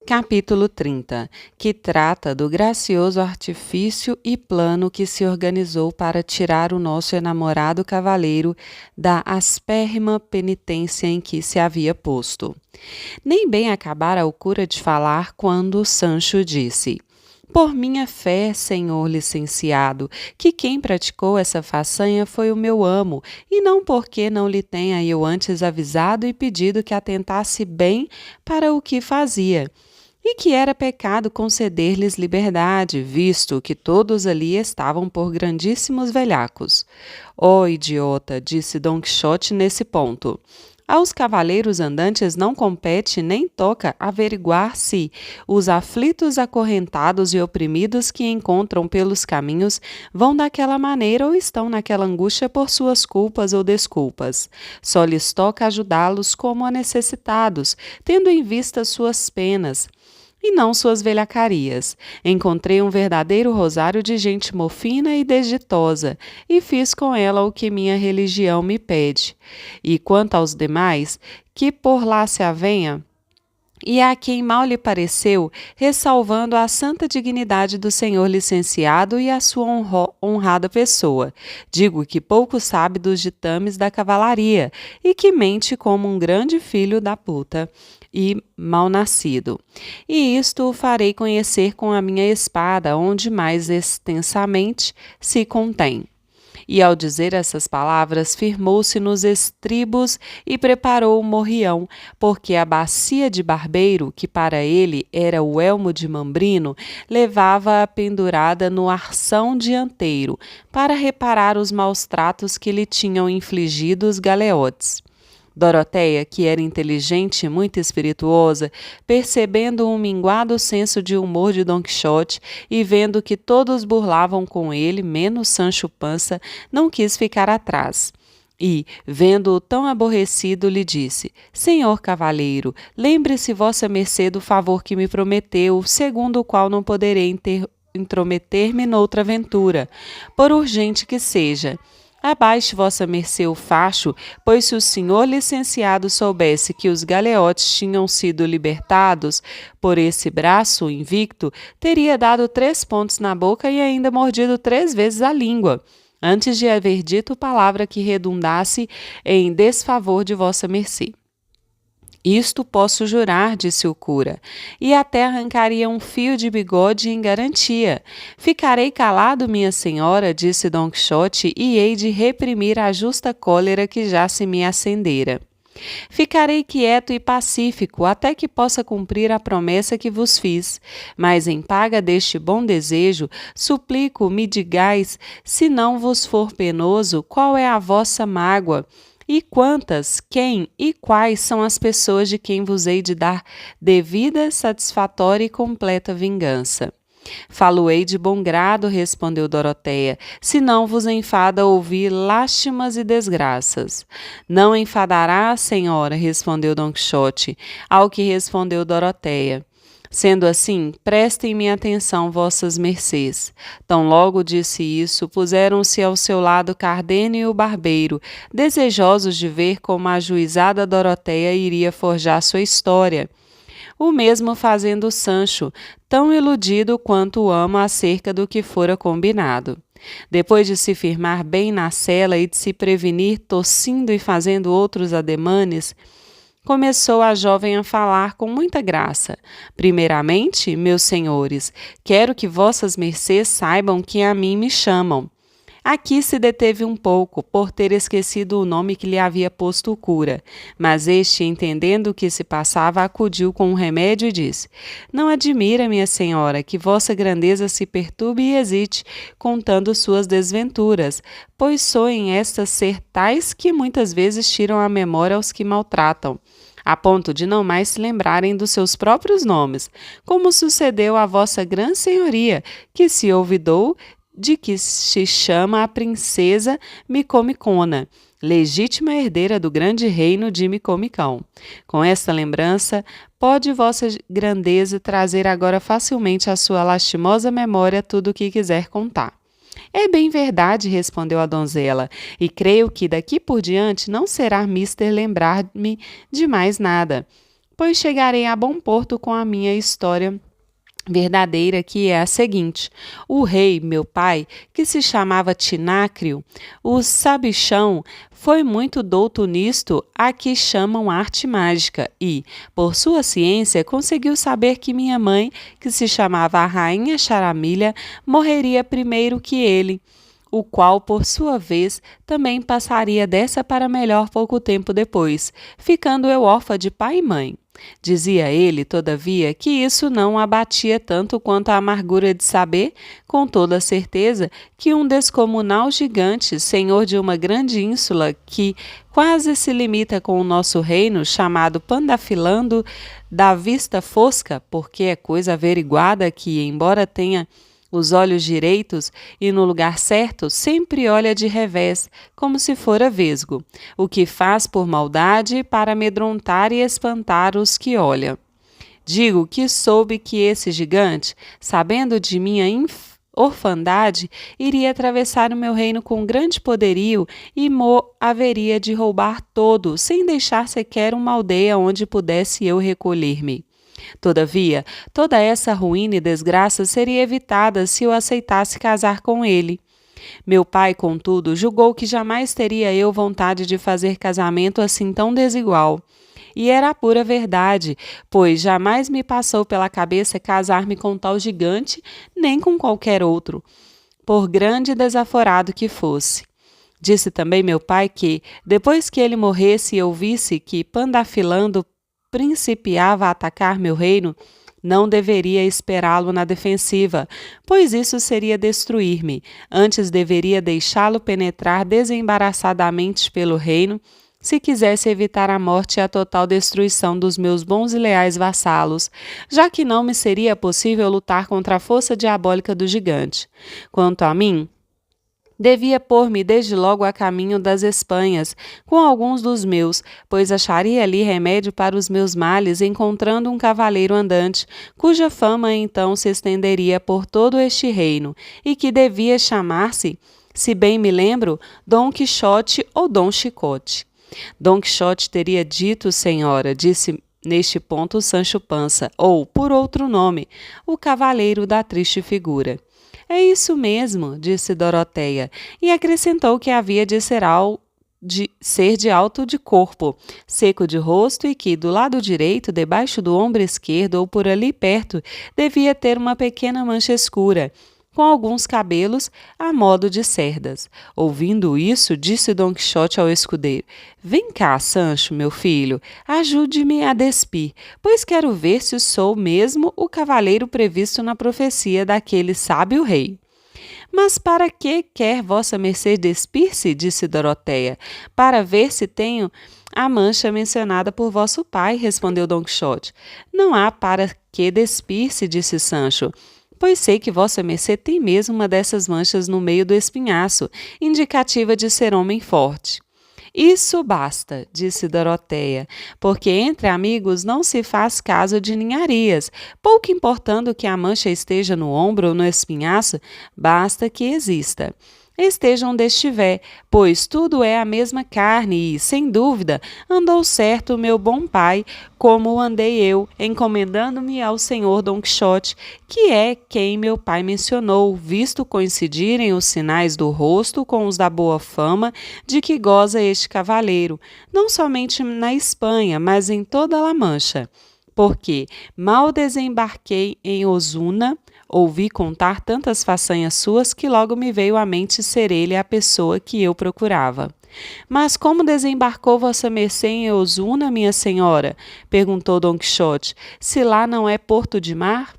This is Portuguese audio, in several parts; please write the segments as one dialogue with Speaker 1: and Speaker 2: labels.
Speaker 1: Capítulo 30, que trata do gracioso artifício e plano que se organizou para tirar o nosso enamorado cavaleiro da aspérrima penitência em que se havia posto. Nem bem acabara o cura de falar quando Sancho disse: "Por minha fé, senhor licenciado, que quem praticou essa façanha foi o meu amo, e não porque não lhe tenha eu antes avisado e pedido que atentasse bem para o que fazia, e que era pecado conceder-lhes liberdade, visto que todos ali estavam por grandíssimos velhacos." "Ó idiota", disse Don Quixote nesse ponto, "aos cavaleiros andantes não compete nem toca averiguar se os aflitos, acorrentados e oprimidos que encontram pelos caminhos vão daquela maneira ou estão naquela angústia por suas culpas ou desculpas. Só lhes toca ajudá-los como a necessitados, tendo em vista suas penas e não suas velhacarias. Encontrei um verdadeiro rosário de gente mofina e desditosa, e fiz com ela o que minha religião me pede. E quanto aos demais, que por lá se avenha, e a quem mal lhe pareceu, ressalvando a santa dignidade do senhor licenciado e a sua honrada pessoa, digo que pouco sabe dos ditames da cavalaria, e que mente como um grande filho da puta e mal nascido. E isto o farei conhecer com a minha espada, onde mais extensamente se contém." E ao dizer essas palavras, firmou-se nos estribos e preparou o morrião, porque a bacia de barbeiro, que para ele era o elmo de Mambrino, levava-a pendurada no arção dianteiro, para reparar os maus tratos que lhe tinham infligido os galeotes. Doroteia, que era inteligente e muito espirituosa, percebendo um minguado senso de humor de Don Quixote e vendo que todos burlavam com ele, menos Sancho Pança, não quis ficar atrás. E, vendo-o tão aborrecido, lhe disse: "Senhor cavaleiro, lembre-se vossa mercê do favor que me prometeu, segundo o qual não poderei intrometer-me noutra aventura, por urgente que seja. Abaixe vossa mercê o facho, pois se o senhor licenciado soubesse que os galeotes tinham sido libertados por esse braço invicto, teria dado 3 pontos na boca e ainda mordido 3 vezes a língua, antes de haver dito palavra que redundasse em desfavor de vossa mercê." "Isto posso jurar", disse o cura, "e até arrancaria um fio de bigode em garantia." "Ficarei calado, minha senhora", disse Don Quixote, "e hei de reprimir a justa cólera que já se me acendera. Ficarei quieto e pacífico até que possa cumprir a promessa que vos fiz, mas em paga deste bom desejo, suplico me digais, se não vos for penoso, qual é a vossa mágoa, e quantas, quem e quais são as pessoas de quem vos hei de dar devida, satisfatória e completa vingança." "Falo-ei de bom grado", respondeu Doroteia, "se não vos enfada ouvir lástimas e desgraças." "Não enfadará, senhora", respondeu Don Quixote, ao que respondeu Doroteia: "Sendo assim, prestem-me atenção vossas mercês." Tão logo disse isso, puseram-se ao seu lado Cardenio e o barbeiro, desejosos de ver como a ajuizada Doroteia iria forjar sua história. O mesmo fazendo Sancho, tão iludido quanto o amo acerca do que fora combinado. Depois de se firmar bem na cela e de se prevenir tossindo e fazendo outros ademanes, começou a jovem a falar com muita graça: "Primeiramente, meus senhores, quero que vossas mercês saibam que a mim me chamam." Aqui se deteve um pouco, por ter esquecido o nome que lhe havia posto o cura, mas este, entendendo o que se passava, acudiu com um remédio e disse: "Não admira, minha senhora, que vossa grandeza se perturbe e hesite, contando suas desventuras, pois soem estas ser tais que muitas vezes tiram a memória aos que maltratam, a ponto de não mais se lembrarem dos seus próprios nomes, como sucedeu à vossa grande senhoria, que se olvidou de que se chama a princesa Micomicona, legítima herdeira do grande reino de Micomicão. Com esta lembrança, pode vossa grandeza trazer agora facilmente à sua lastimosa memória tudo o que quiser contar." "É bem verdade", respondeu a donzela, "e creio que daqui por diante não será mister lembrar-me de mais nada, pois chegarei a bom porto com a minha história verdadeira, que é a seguinte: o rei, meu pai, que se chamava Tinácrio, o sabichão, foi muito douto nisto a que chamam arte mágica e, por sua ciência, conseguiu saber que minha mãe, que se chamava a rainha Charamilha, morreria primeiro que ele, o qual, por sua vez, também passaria dessa para melhor pouco tempo depois, ficando eu órfã de pai e mãe. Dizia ele, todavia, que isso não abatia tanto quanto a amargura de saber, com toda certeza, que um descomunal gigante, senhor de uma grande ínsula que quase se limita com o nosso reino, chamado Pandafilando, da vista fosca, porque é coisa averiguada que, embora tenha os olhos direitos e no lugar certo, sempre olha de revés, como se fora vesgo, o que faz por maldade para amedrontar e espantar os que olham. Digo que soube que esse gigante, sabendo de minha orfandade, iria atravessar o meu reino com grande poderio e mo haveria de roubar todo, sem deixar sequer uma aldeia onde pudesse eu recolher-me. Todavia, toda essa ruína e desgraça seria evitada se eu aceitasse casar com ele. Meu pai, contudo, julgou que jamais teria eu vontade de fazer casamento assim tão desigual. E era a pura verdade, pois jamais me passou pela cabeça casar-me com tal gigante, nem com qualquer outro, por grande desaforado que fosse. Disse também meu pai que, depois que ele morresse e eu visse que Pandafilando principiava a atacar meu reino, não deveria esperá-lo na defensiva, pois isso seria destruir-me. Antes deveria deixá-lo penetrar desembaraçadamente pelo reino, se quisesse evitar a morte e a total destruição dos meus bons e leais vassalos, já que não me seria possível lutar contra a força diabólica do gigante. Quanto a mim, devia pôr-me desde logo a caminho das Espanhas, com alguns dos meus, pois acharia ali remédio para os meus males, encontrando um cavaleiro andante, cuja fama então se estenderia por todo este reino, e que devia chamar-se, se bem me lembro, Dom Quixote ou Dom Chicote. Dom Quixote teria dito, senhora, disse neste ponto Sancho Pança, ou, por outro nome, o cavaleiro da triste figura. É isso mesmo, disse Doroteia, e acrescentou que havia de ser de alto de corpo, seco de rosto e que, do lado direito, debaixo do ombro esquerdo ou por ali perto, devia ter uma pequena mancha escura, com alguns cabelos a modo de cerdas. Ouvindo isso, disse Dom Quixote ao escudeiro: Vem cá, Sancho, meu filho, ajude-me a despir, pois quero ver se sou mesmo o cavaleiro previsto na profecia daquele sábio rei. Mas para que quer vossa mercê despir-se? Disse Doroteia. Para ver se tenho a mancha mencionada por vosso pai, respondeu Dom Quixote. Não há para que despir-se, disse Sancho, pois sei que vossa mercê tem mesmo uma dessas manchas no meio do espinhaço, indicativa de ser homem forte. Isso basta, disse Doroteia, porque entre amigos não se faz caso de ninharias, pouco importando que a mancha esteja no ombro ou no espinhaço, basta que exista. Esteja onde estiver, pois tudo é a mesma carne e, sem dúvida, andou certo o meu bom pai, como andei eu, encomendando-me ao senhor Dom Quixote, que é quem meu pai mencionou, visto coincidirem os sinais do rosto com os da boa fama de que goza este cavaleiro, não somente na Espanha, mas em toda a La Mancha. Porque mal desembarquei em Osuna, ouvi contar tantas façanhas suas que logo me veio à mente ser ele a pessoa que eu procurava. Mas como desembarcou vossa mercê em Osuna, minha senhora? Perguntou Dom Quixote, se lá não é porto de mar?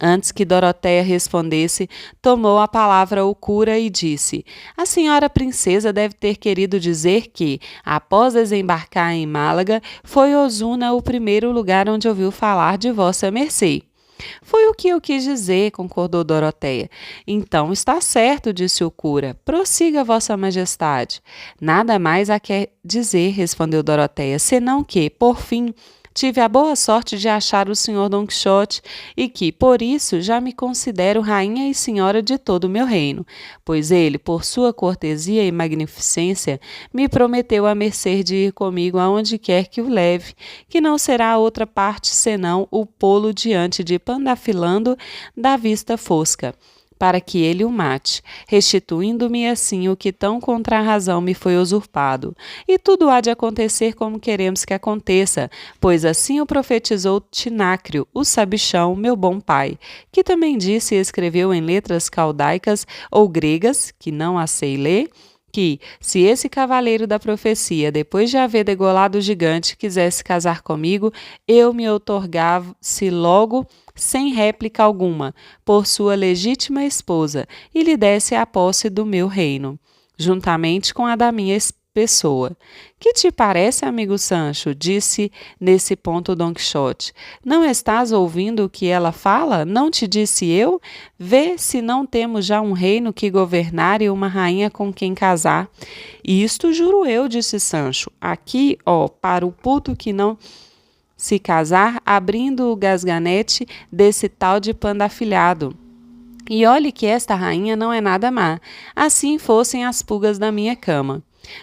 Speaker 1: Antes que Doroteia respondesse, tomou a palavra o cura e disse: A senhora princesa deve ter querido dizer que, após desembarcar em Málaga, foi Osuna o primeiro lugar onde ouviu falar de vossa mercê. Foi o que eu quis dizer, concordou Doroteia. Então está certo, disse o cura. Prossiga, vossa majestade. Nada mais há que dizer, respondeu Doroteia, senão que, por fim, tive a boa sorte de achar o Sr. Don Quixote e que, por isso, já me considero rainha e senhora de todo o meu reino, pois ele, por sua cortesia e magnificência, me prometeu a mercê de ir comigo aonde quer que o leve, que não será outra parte senão o pô-lo diante de Pandafilando da vista fosca, para que ele o mate, restituindo-me assim o que tão contra a razão me foi usurpado. E tudo há de acontecer como queremos que aconteça, pois assim o profetizou Tinácrio, o sabichão, meu bom pai, que também disse e escreveu em letras caldaicas ou gregas, que não a sei ler, que, se esse cavaleiro da profecia, depois de haver degolado o gigante, quisesse casar comigo, eu me outorgasse logo, sem réplica alguma, por sua legítima esposa, e lhe desse a posse do meu reino, juntamente com a da minha pessoa. Que te parece, amigo Sancho? Disse nesse ponto Don Quixote. Não estás ouvindo o que ela fala? Não te disse eu? Vê se não temos já um reino que governar e uma rainha com quem casar. Isto juro eu, disse Sancho. Aqui, ó, para o puto que não se casar, abrindo o gasganete desse tal de Pandafilhado. E olhe que esta rainha não é nada má, assim fossem as pulgas da minha cama.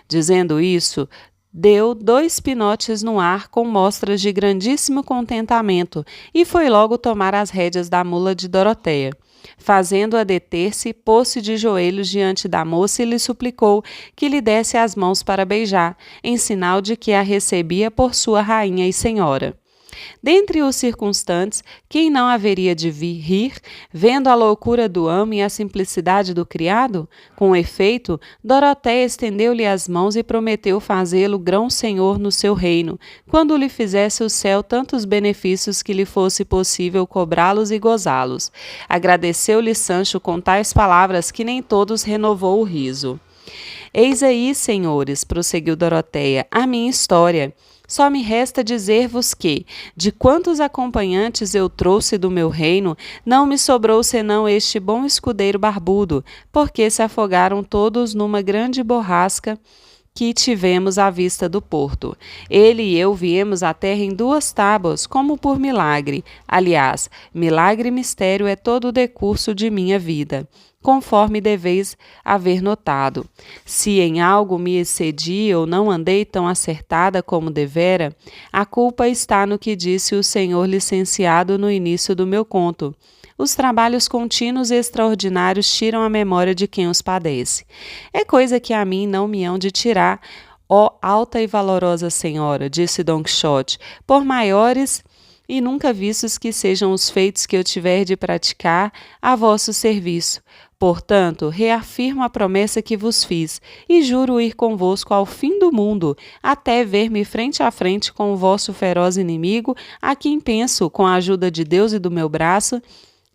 Speaker 1: Dizendo isso, deu 2 pinotes no ar com mostras de grandíssimo contentamento e foi logo tomar as rédeas da mula de Doroteia. Fazendo-a deter-se, pôs-se de joelhos diante da moça e lhe suplicou que lhe desse as mãos para beijar, em sinal de que a recebia por sua rainha e senhora. Dentre os circunstantes, quem não haveria de rir, vendo a loucura do amo e a simplicidade do criado? Com efeito, Doroteia estendeu-lhe as mãos e prometeu fazê-lo grão-senhor no seu reino, quando lhe fizesse o céu tantos benefícios que lhe fosse possível cobrá-los e gozá-los. Agradeceu-lhe Sancho com tais palavras que nem todos renovou o riso. Eis aí, senhores, prosseguiu Doroteia, a minha história. Só me resta dizer-vos que, de quantos acompanhantes eu trouxe do meu reino, não me sobrou senão este bom escudeiro barbudo, porque se afogaram todos numa grande borrasca que tivemos à vista do porto. Ele e eu viemos à terra em 2 tábuas, como por milagre. Aliás, milagre e mistério é todo o decurso de minha vida, conforme deveis haver notado. Se em algo me excedi ou não andei tão acertada como devera, a culpa está no que disse o senhor licenciado no início do meu conto. Os trabalhos contínuos e extraordinários tiram a memória de quem os padece. É coisa que a mim não me hão de tirar, ó alta e valorosa senhora, disse Don Quixote, por maiores e nunca vistos que sejam os feitos que eu tiver de praticar a vosso serviço. Portanto, reafirmo a promessa que vos fiz, e juro ir convosco ao fim do mundo, até ver-me frente a frente com o vosso feroz inimigo, a quem penso, com a ajuda de Deus e do meu braço,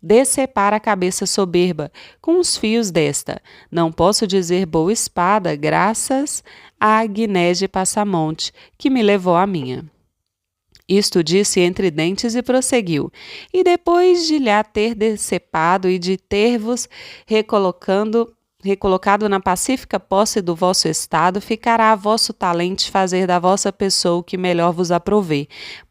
Speaker 1: decepar a cabeça soberba com os fios desta. Não posso dizer boa espada, graças a Guiné de Passamonte, que me levou a minha. Isto disse entre dentes e prosseguiu. E depois de lhe ter decepado e de ter-vos recolocado na pacífica posse do vosso estado, ficará a vosso talento fazer da vossa pessoa o que melhor vos aprouver.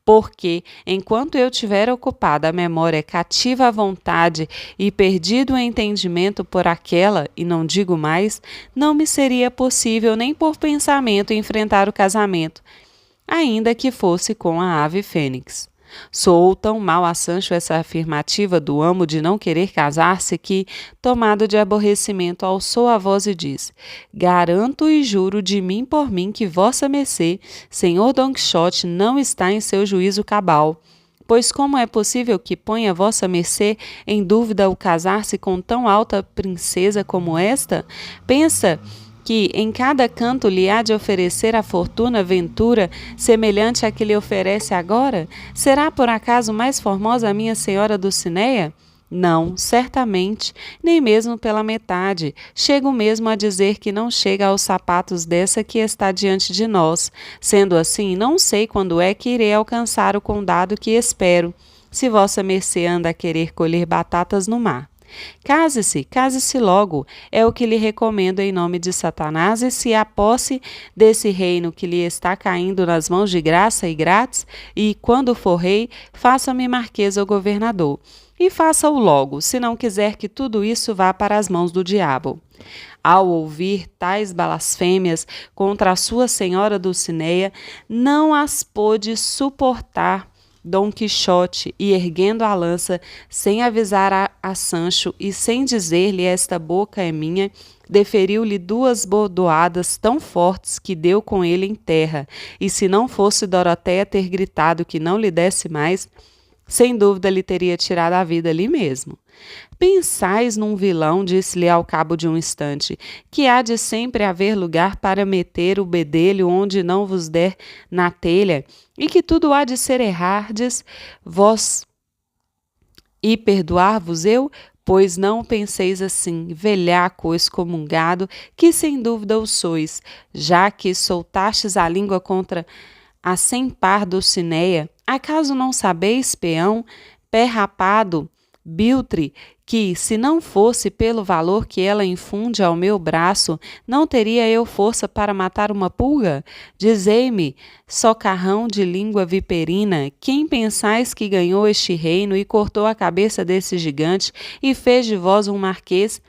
Speaker 1: Porque, enquanto eu tiver ocupada a memória cativa à vontade e perdido o entendimento por aquela, e não digo mais, não me seria possível nem por pensamento enfrentar o casamento, ainda que fosse com a ave fênix. Soou tão mal a Sancho essa afirmativa do amo de não querer casar-se que, tomado de aborrecimento, alçou a voz e disse: Garanto e juro de mim por mim que vossa mercê, senhor Don Quixote, não está em seu juízo cabal. Pois como é possível que ponha vossa mercê em dúvida o casar-se com tão alta princesa como esta? Pensa que em cada canto lhe há de oferecer a fortuna ventura semelhante à que lhe oferece agora? Será por acaso mais formosa a minha senhora Dulcinea? Não, certamente, nem mesmo pela metade. Chego mesmo a dizer que não chega aos sapatos dessa que está diante de nós. Sendo assim, não sei quando é que irei alcançar o condado que espero, se vossa mercê anda a querer colher batatas no mar. Case-se, case-se logo, é o que lhe recomendo em nome de Satanás, e se a posse desse reino que lhe está caindo nas mãos de graça e grátis, e quando for rei, faça-me marquês ou governador. E faça-o logo, se não quiser que tudo isso vá para as mãos do diabo. Ao ouvir tais blasfêmias contra a sua senhora Dulcinea, não as pôde suportar Dom Quixote, e erguendo a lança, sem avisar a Sancho e sem dizer-lhe esta boca é minha, deferiu-lhe 2 bordoadas tão fortes que deu com ele em terra, e se não fosse Dorotéia ter gritado que não lhe desse mais, sem dúvida lhe teria tirado a vida ali mesmo. Pensais num vilão, disse-lhe ao cabo de um instante, que há de sempre haver lugar para meter o bedelho onde não vos der na telha, e que tudo há de ser errardes vós e perdoar-vos eu? Pois não penseis assim, velhaco excomungado, que sem dúvida o sois, já que soltastes a língua contra a sem par Dulcinea. Acaso não sabeis, peão, pé rapado, biltre, que, se não fosse pelo valor que ela infunde ao meu braço, não teria eu força para matar uma pulga? Dizei-me, socarrão de língua viperina, quem pensais que ganhou este reino e cortou a cabeça desse gigante e fez de vós um marquês?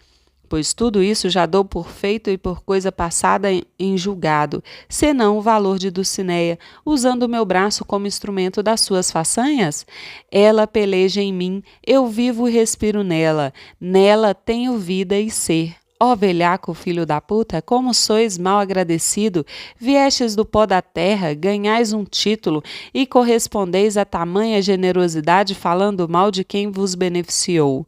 Speaker 1: Pois tudo isso já dou por feito e por coisa passada em julgado, senão o valor de Dulcinea, usando o meu braço como instrumento das suas façanhas? Ela peleja em mim, eu vivo e respiro nela, nela tenho vida e ser. Ó velhaco filho da puta, como sois mal agradecido, viestes do pó da terra, ganhais um título e correspondeis a tamanha generosidade falando mal de quem vos beneficiou.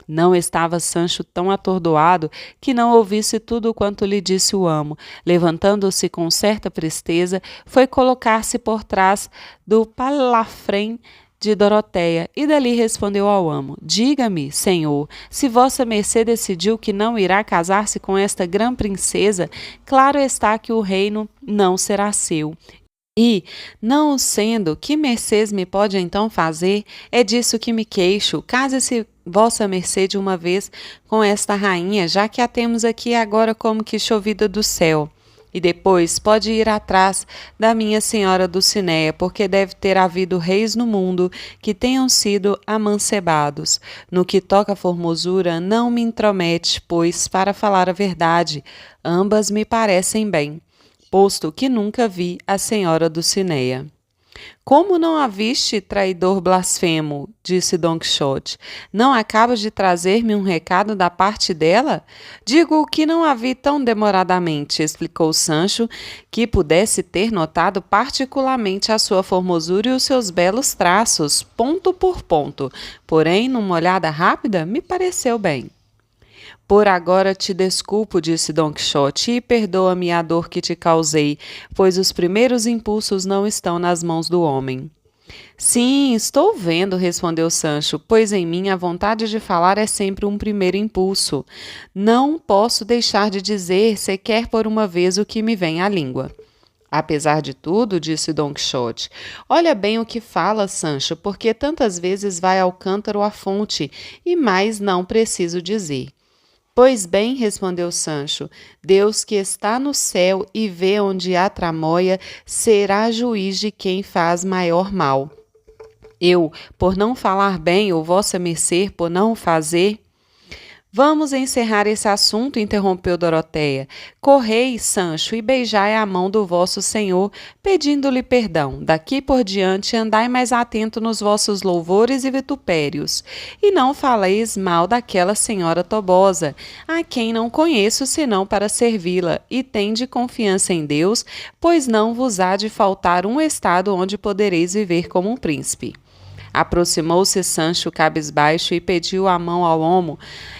Speaker 1: Não estava Sancho tão atordoado que não ouvisse tudo quanto lhe disse o amo. Levantando-se com certa presteza, foi colocar-se por trás do palafrém de Dorotéia, e dali respondeu ao amo: diga-me, senhor, se vossa mercê decidiu que não irá casar-se com esta grã princesa, claro está que o reino não será seu. E, não o sendo, que mercês me pode então fazer? É disso que me queixo. Case-se vossa mercê de uma vez com esta rainha, já que a temos aqui agora como que chovida do céu. E depois pode ir atrás da minha senhora Dulcinea, porque deve ter havido reis no mundo que tenham sido amancebados. No que toca a formosura, não me intromete, pois, para falar a verdade, ambas me parecem bem, posto que nunca vi a senhora Dulcinea. Como não a viste, traidor blasfemo? Disse Dom Quixote. Não acabas de trazer-me um recado da parte dela? Digo que não a vi tão demoradamente, explicou Sancho, que pudesse ter notado particularmente a sua formosura e os seus belos traços, ponto por ponto. Porém, numa olhada rápida, me pareceu bem. Por agora te desculpo, disse Dom Quixote, e perdoa-me a dor que te causei, pois os primeiros impulsos não estão nas mãos do homem. Sim, estou vendo, respondeu Sancho, pois em mim a vontade de falar é sempre um primeiro impulso. Não posso deixar de dizer, sequer por uma vez, o que me vem à língua. Apesar de tudo, disse Dom Quixote, olha bem o que fala, Sancho, porque tantas vezes vai ao cântaro à fonte, e mais não preciso dizer. Pois bem, respondeu Sancho, Deus que está no céu e vê onde há tramóia, será juiz de quem faz maior mal. Eu, por não falar bem, ou vossa mercê, por não o fazer... Vamos encerrar esse assunto, interrompeu Dorotéia. Correi, Sancho, e beijai a mão do vosso senhor, pedindo-lhe perdão. Daqui por diante andai mais atento nos vossos louvores e vitupérios, e não faleis mal daquela senhora Tobosa, a quem não conheço senão para servi-la, e tende confiança em Deus, pois não vos há de faltar um estado onde podereis viver como um príncipe. Aproximou-se Sancho cabisbaixo e pediu a mão ao homo,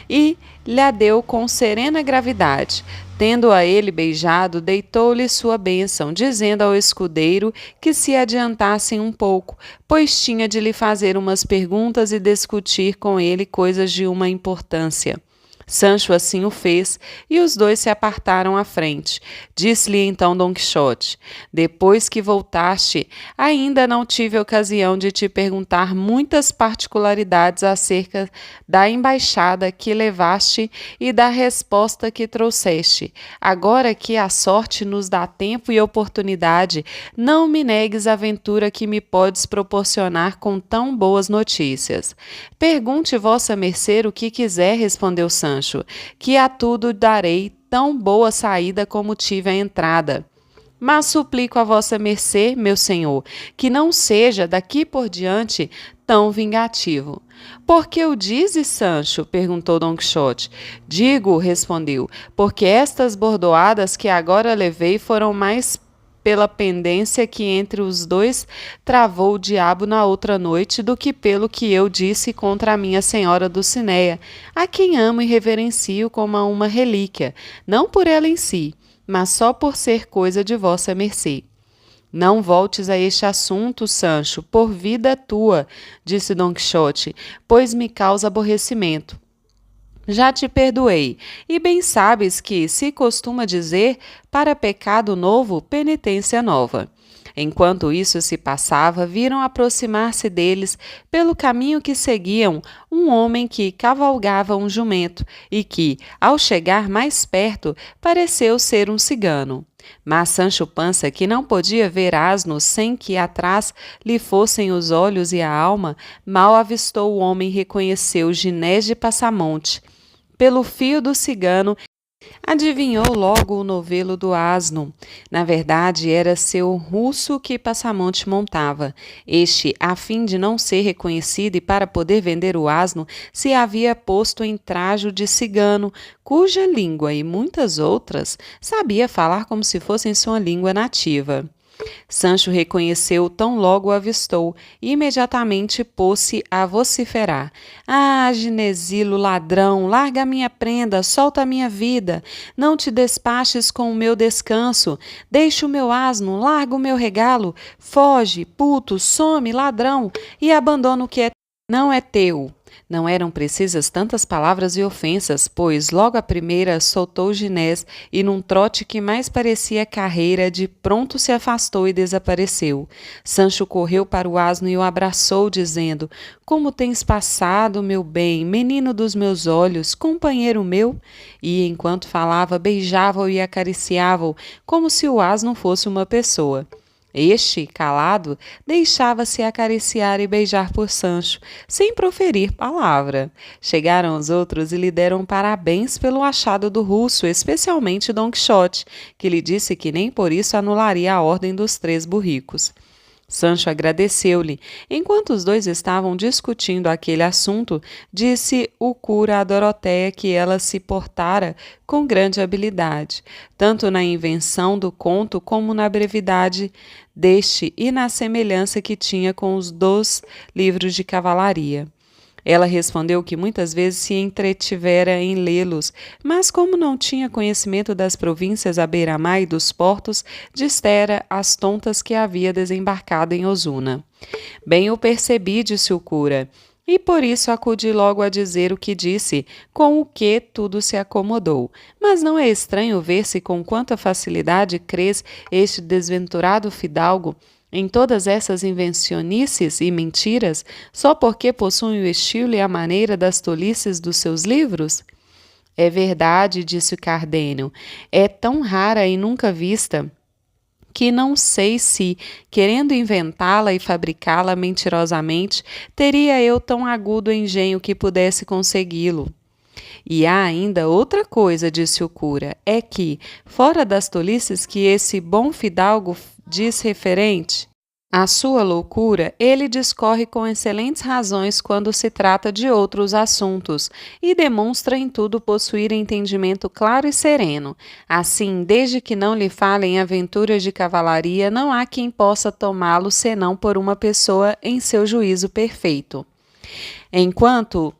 Speaker 1: e lhe a deu com serena gravidade. Tendo-a ele beijado, deitou-lhe sua bênção, dizendo ao escudeiro que se adiantassem um pouco, pois tinha de lhe fazer umas perguntas e discutir com ele coisas de uma importância. Sancho assim o fez, e os dois se apartaram à frente. Disse-lhe então Dom Quixote: Depois que voltaste, ainda não tive ocasião de te perguntar muitas particularidades acerca da embaixada que levaste e da resposta que trouxeste. Agora que a sorte nos dá tempo e oportunidade, não me negues a aventura que me podes proporcionar com tão boas notícias. Pergunte vossa mercê o que quiser, respondeu Sancho, que a tudo darei tão boa saída como tive a entrada. Mas suplico a vossa mercê, meu senhor, que não seja daqui por diante tão vingativo. Por que o dizes, Sancho? Perguntou Dom Quixote. Digo, respondeu, porque estas bordoadas que agora levei foram mais pela pendência que entre os dois travou o diabo na outra noite do que pelo que eu disse contra a minha senhora Dulcinea, a quem amo e reverencio como a uma relíquia, não por ela em si, mas só por ser coisa de vossa mercê. Não voltes a este assunto, Sancho, por vida tua, disse Dom Quixote, pois me causa aborrecimento. Já te perdoei, e bem sabes que se costuma dizer, para pecado novo, penitência nova. Enquanto isso se passava, viram aproximar-se deles, pelo caminho que seguiam, um homem que cavalgava um jumento e que, ao chegar mais perto, pareceu ser um cigano. Mas Sancho Pança, que não podia ver asno sem que atrás lhe fossem os olhos e a alma, mal avistou o homem e reconheceu Ginés de Passamonte. Pelo fio do cigano, adivinhou logo o novelo do asno. Na verdade, era seu russo que Passamonte montava. Este, a fim de não ser reconhecido e para poder vender o asno, se havia posto em trajo de cigano, cuja língua e muitas outras sabia falar como se fossem sua língua nativa. Sancho reconheceu tão logo o avistou e imediatamente pôs-se a vociferar. Ah, Ginesilo, ladrão, larga a minha prenda, solta a minha vida, não te despaches com o meu descanso, deixa o meu asno, larga o meu regalo, foge, puto, some, ladrão, e abandona o que não é teu. Não eram precisas tantas palavras e ofensas, pois logo a primeira soltou Ginés e num trote que mais parecia carreira, de pronto se afastou e desapareceu. Sancho correu para o asno e o abraçou, dizendo: Como tens passado, meu bem, menino dos meus olhos, companheiro meu? E, enquanto falava, beijava-o e acariciava-o, como se o asno fosse uma pessoa. Este, calado, deixava-se acariciar e beijar por Sancho, sem proferir palavra. Chegaram os outros e lhe deram parabéns pelo achado do russo, especialmente Dom Quixote, que lhe disse que nem por isso anularia a ordem dos 3 burricos. Sancho agradeceu-lhe. Enquanto os dois estavam discutindo aquele assunto, disse o cura a Dorotéia que ela se portara com grande habilidade, tanto na invenção do conto como na brevidade deste e na semelhança que tinha com os 2 livros de cavalaria. Ela respondeu que muitas vezes se entretivera em lê-los, mas como não tinha conhecimento das províncias à beira-mar e dos portos, dissera às tontas que havia desembarcado em Osuna. Bem o percebi, disse o cura, e por isso acudi logo a dizer o que disse, com o que tudo se acomodou. Mas não é estranho ver-se com quanta facilidade crês este desventurado fidalgo em todas essas invencionices e mentiras, só porque possuem o estilo e a maneira das tolices dos seus livros? É verdade, disse Cardenio, é tão rara e nunca vista, que não sei se, querendo inventá-la e fabricá-la mentirosamente, teria eu tão agudo engenho que pudesse consegui-lo. E há ainda outra coisa, disse o cura, é que, fora das tolices que esse bom fidalgo diz referente à sua loucura, ele discorre com excelentes razões quando se trata de outros assuntos e demonstra em tudo possuir entendimento claro e sereno. Assim, desde que não lhe falem aventuras de cavalaria, não há quem possa tomá-lo senão por uma pessoa em seu juízo perfeito. Enquanto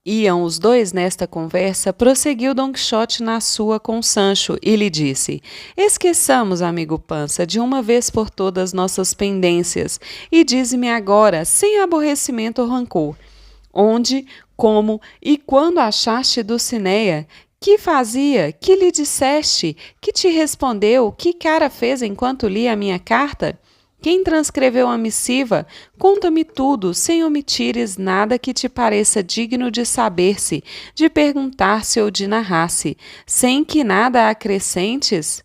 Speaker 1: iam os dois nesta conversa, prosseguiu Dom Quixote na sua com Sancho e lhe disse: Esqueçamos, amigo Pança, de uma vez por todas nossas pendências, e dize-me agora, sem aborrecimento ou rancor, Onde, como e quando achaste Dulcinea? Que fazia? Que lhe disseste? Que te respondeu? Que cara fez enquanto lia a minha carta? Quem transcreveu a missiva? Conta-me tudo, sem omitires nada que te pareça digno de saber-se, de perguntar-se ou de narrar-se, sem que nada acrescentes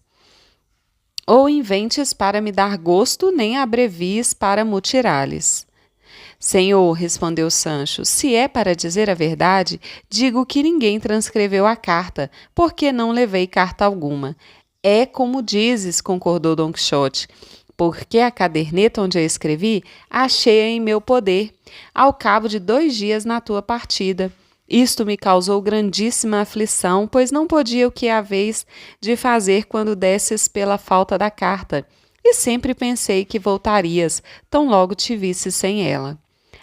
Speaker 1: ou inventes para me dar gosto, nem abrevies para mutirá-les. Senhor, respondeu Sancho, se é para dizer a verdade, digo que ninguém transcreveu a carta, porque não levei carta alguma. É como dizes, concordou Don Quixote, porque a caderneta onde a escrevi, achei-a em meu poder, ao cabo de 2 dias na tua partida. Isto me causou grandíssima aflição, pois não podia o que haveis de fazer quando desses pela falta da carta, e sempre pensei que voltarias, tão logo te visse sem ela.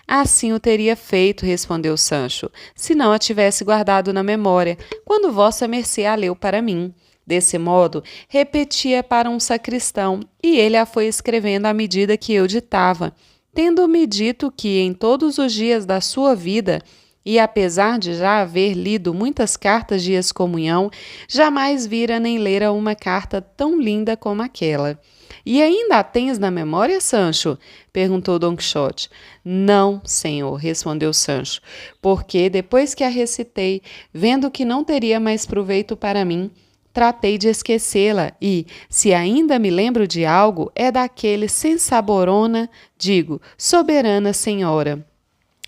Speaker 1: Assim o teria feito, respondeu Sancho, se não a tivesse guardado na memória, quando vossa mercê a leu para mim. Desse modo, repetia para um sacristão, e ele a foi escrevendo à medida que eu ditava, tendo-me dito que em todos os dias da sua vida, e apesar de já haver lido muitas cartas de excomunhão, jamais vira nem lera uma carta tão linda como aquela. E ainda a tens na memória, Sancho? Perguntou Don Quixote. Não, senhor, respondeu Sancho, porque depois que a recitei, vendo que não teria mais proveito para mim, tratei de esquecê-la e, se ainda me lembro de algo, é daquele sensaborona, digo, soberana senhora.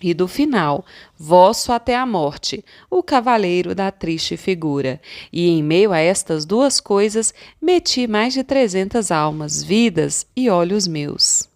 Speaker 1: E do final, vosso até a morte, o cavaleiro da triste figura. E em meio a estas 2 coisas, meti mais de 300 almas, vidas e olhos meus.